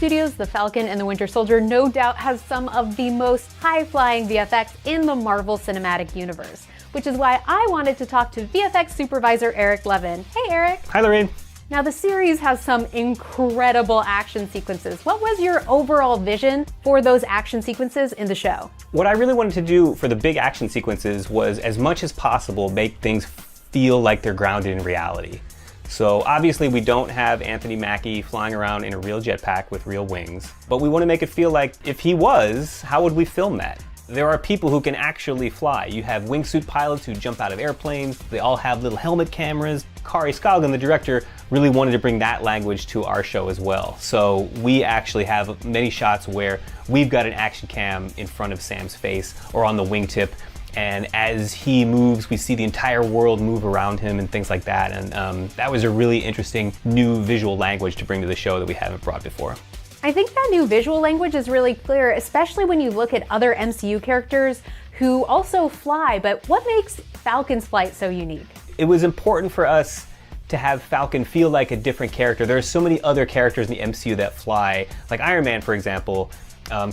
Studios' The Falcon and the Winter Soldier no doubt has some of the most high-flying VFX in the Marvel Cinematic Universe, which is why I wanted to talk to VFX supervisor Eric Levin. Hey Eric! Hi Lorraine! Now the series has some incredible action sequences. What was your overall vision for those action sequences in the show? What I really wanted to do for the big action sequences was, as much as possible, make things feel like they're grounded in reality. So obviously we don't have Anthony Mackie flying around in a real jetpack with real wings, but we want to make it feel like if he was, how would we film that? There are people who can actually fly. You have wingsuit pilots who jump out of airplanes. They all have little helmet cameras. Kari Skogland, the director, really wanted to bring that language to our show as well. So we actually have many shots where we've got an action cam in front of Sam's face or on the wingtip. And as he moves, we see the entire world move around him and things like that. And that was a really interesting new visual language to bring to the show that we haven't brought before. I think that new visual language is really clear, especially when you look at other MCU characters who also fly, but what makes Falcon's flight so unique? It was important for us to have Falcon feel like a different character. There are so many other characters in the MCU that fly, like Iron Man, for example.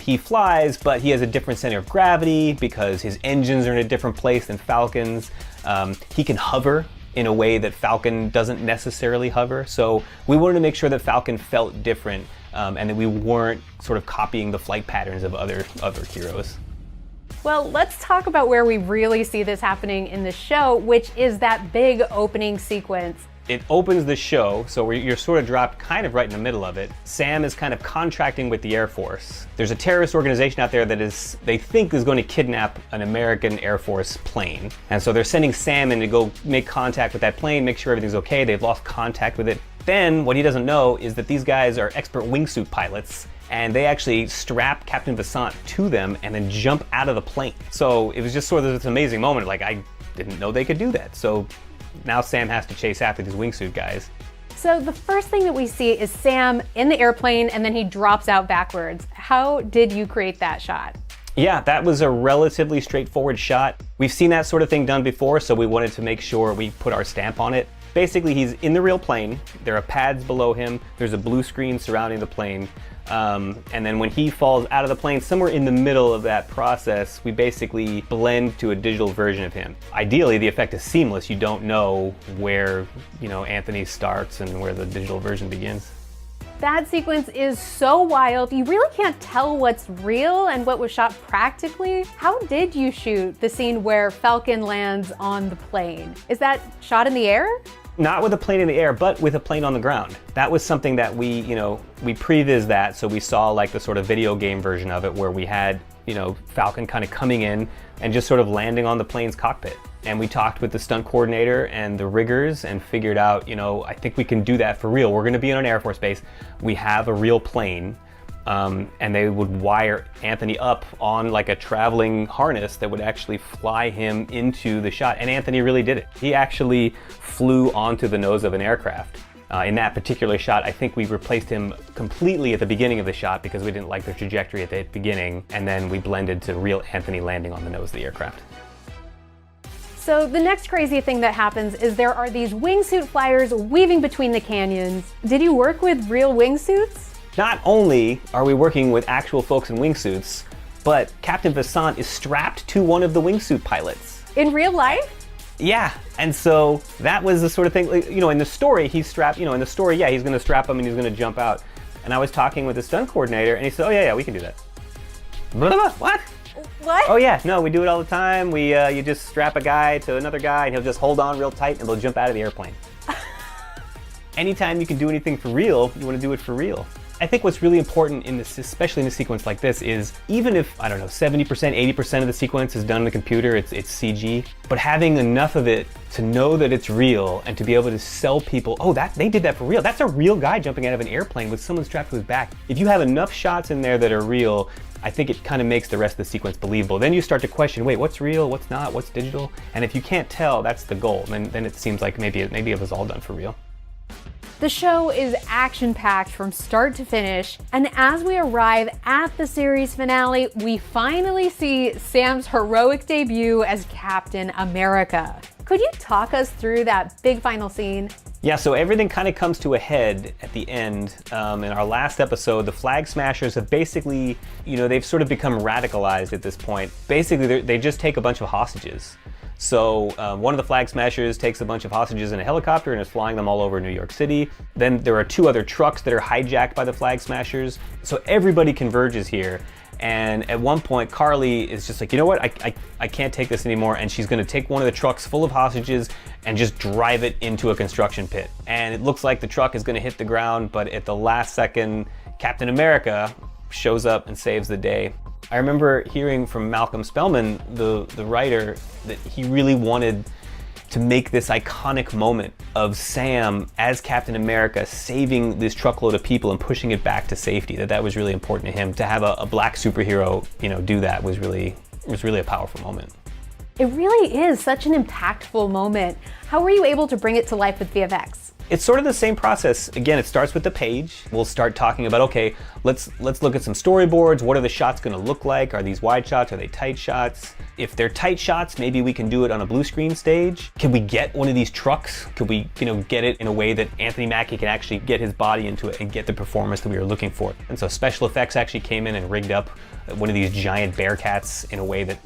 He flies, but he has a different center of gravity because his engines are in a different place than Falcon's. He can hover in a way that Falcon doesn't necessarily hover. So we wanted to make sure that Falcon felt different and that we weren't sort of copying the flight patterns of other heroes. Well, let's talk about where we really see this happening in the show, which is that big opening sequence. It opens the show, so you're sort of dropped kind of right in the middle of it. Sam is kind of contracting with the Air Force. There's a terrorist organization out there that they think is going to kidnap an American Air Force plane. And so they're sending Sam in to go make contact with that plane, make sure everything's okay. They've lost contact with it. Then what he doesn't know is that these guys are expert wingsuit pilots, and they actually strap Captain Vasant to them and then jump out of the plane. So it was just sort of this amazing moment, like I didn't know they could do that. So now Sam has to chase after these wingsuit guys. So the first thing that we see is Sam in the airplane and then he drops out backwards. How did you create that shot? Yeah, that was a relatively straightforward shot. We've seen that sort of thing done before, so we wanted to make sure we put our stamp on it. Basically, he's in the real plane. There are pads below him. There's a blue screen surrounding the plane. And then when he falls out of the plane, somewhere in the middle of that process, we basically blend to a digital version of him. Ideally, the effect is seamless. You don't know where, Anthony starts and where the digital version begins. That sequence is so wild. You really can't tell what's real and what was shot practically. How did you shoot the scene where Falcon lands on the plane? Is that shot in the air? Not with a plane in the air, but with a plane on the ground. That was something that we previs that, so we saw like the sort of video game version of it where we had, Falcon kind of coming in and just sort of landing on the plane's cockpit. And we talked with the stunt coordinator and the riggers and figured out, I think we can do that for real. We're gonna be on an Air Force base. We have a real plane. And they would wire Anthony up on like a traveling harness that would actually fly him into the shot. And Anthony really did it. He actually flew onto the nose of an aircraft. In that particular shot, I think we replaced him completely at the beginning of the shot because we didn't like the trajectory at the beginning. And then we blended to real Anthony landing on the nose of the aircraft. So the next crazy thing that happens is there are these wingsuit flyers weaving between the canyons. Did you work with real wingsuits? Not only are we working with actual folks in wingsuits, but Captain Vasant is strapped to one of the wingsuit pilots. In real life? Yeah, and so that was the sort of thing, in the story, he's strapped, he's going to strap him and he's going to jump out. And I was talking with the stunt coordinator and he said, oh yeah, we can do that. What? What? Oh yeah, no, we do it all the time. You just strap a guy to another guy and he'll just hold on real tight and they'll jump out of the airplane. Anytime you can do anything for real, you want to do it for real. I think what's really important in this, especially in a sequence like this, is even if, 70%, 80% of the sequence is done on the computer, it's CG, but having enough of it to know that it's real and to be able to sell people, oh, they did that for real. That's a real guy jumping out of an airplane with someone strapped to his back. If you have enough shots in there that are real, I think it kind of makes the rest of the sequence believable. Then you start to question, wait, what's real, what's not, what's digital? And if you can't tell, that's the goal. Then it seems like maybe it was all done for real. The show is action-packed from start to finish, and as we arrive at the series finale, we finally see Sam's heroic debut as Captain America. Could you talk us through that big final scene? Yeah, so everything kind of comes to a head at the end. In our last episode, the Flag Smashers have basically, they've sort of become radicalized at this point. Basically, they just take a bunch of hostages. So one of the Flag Smashers takes a bunch of hostages in a helicopter and is flying them all over New York City. Then there are 2 other trucks that are hijacked by the Flag Smashers. So everybody converges here. And at one point, Carly is just like, you know what, I can't take this anymore. And she's gonna take one of the trucks full of hostages and just drive it into a construction pit. And it looks like the truck is gonna hit the ground, but at the last second, Captain America shows up and saves the day. I remember hearing from Malcolm Spellman, the writer, that he really wanted to make this iconic moment of Sam as Captain America saving this truckload of people and pushing it back to safety. That was really important to him. To have a black superhero, do that was really a powerful moment. It really is such an impactful moment. How were you able to bring it to life with VFX? It's sort of the same process. Again, it starts with the page. We'll start talking about, okay, let's look at some storyboards. What are the shots gonna look like? Are these wide shots? Are they tight shots? If they're tight shots, maybe we can do it on a blue screen stage. Can we get one of these trucks? Could we, get it in a way that Anthony Mackie can actually get his body into it and get the performance that we were looking for? And so special effects actually came in and rigged up one of these giant Bearcats in a way that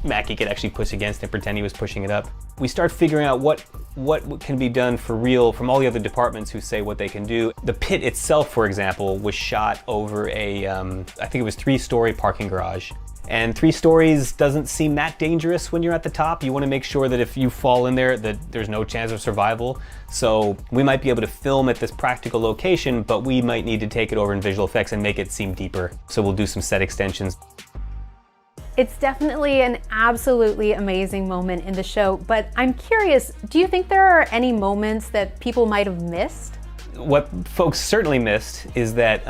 Mackie could actually push against and pretend he was pushing it up. We start figuring out what can be done for real from all the other departments who say what they can do. The pit itself, for example, was shot over a, I think it was 3-story parking garage. And 3 stories doesn't seem that dangerous when you're at the top. You want to make sure that if you fall in there, that there's no chance of survival. So we might be able to film at this practical location, but we might need to take it over in visual effects and make it seem deeper. So we'll do some set extensions. It's definitely an absolutely amazing moment in the show, but I'm curious, do you think there are any moments that people might have missed? What folks certainly missed is that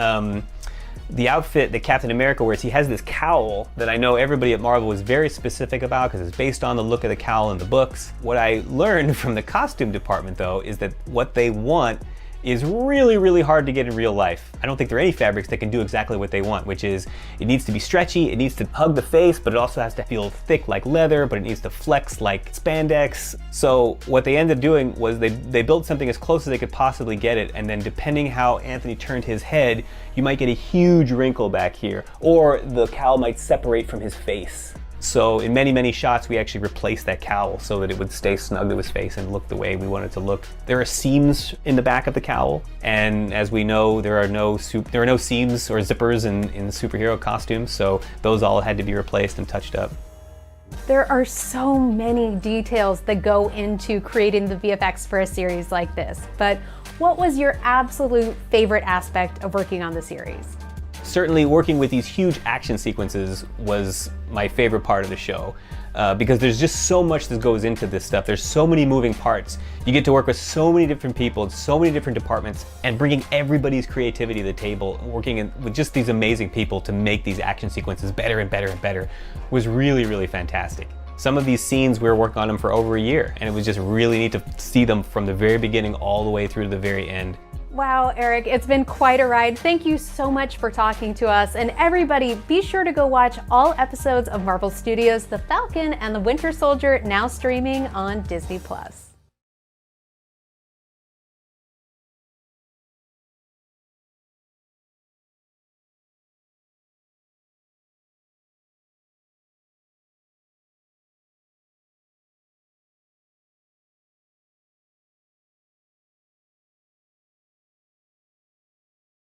the outfit that Captain America wears, he has this cowl that I know everybody at Marvel was very specific about because it's based on the look of the cowl in the books. What I learned from the costume department, though, is that what they want is really, really hard to get in real life. I don't think there are any fabrics that can do exactly what they want, which is it needs to be stretchy, it needs to hug the face, but it also has to feel thick like leather, but it needs to flex like spandex. So what they ended up doing was they built something as close as they could possibly get it, and then depending how Anthony turned his head, you might get a huge wrinkle back here, or the cowl might separate from his face. So in many, many shots, we actually replaced that cowl so that it would stay snug to his face and look the way we want it to look. There are seams in the back of the cowl, and as we know, there are no seams or zippers in superhero costumes, so those all had to be replaced and touched up. There are so many details that go into creating the VFX for a series like this, but what was your absolute favorite aspect of working on the series? Certainly working with these huge action sequences was my favorite part of the show because there's just so much that goes into this stuff. There's so many moving parts. You get to work with so many different people in so many different departments and bringing everybody's creativity to the table, working with just these amazing people to make these action sequences better and better and better was really, really fantastic. Some of these scenes, we were working on them for over a year, and it was just really neat to see them from the very beginning all the way through to the very end. Wow, Eric, it's been quite a ride. Thank you so much for talking to us. And everybody, be sure to go watch all episodes of Marvel Studios' The Falcon and the Winter Soldier, now streaming on Disney+.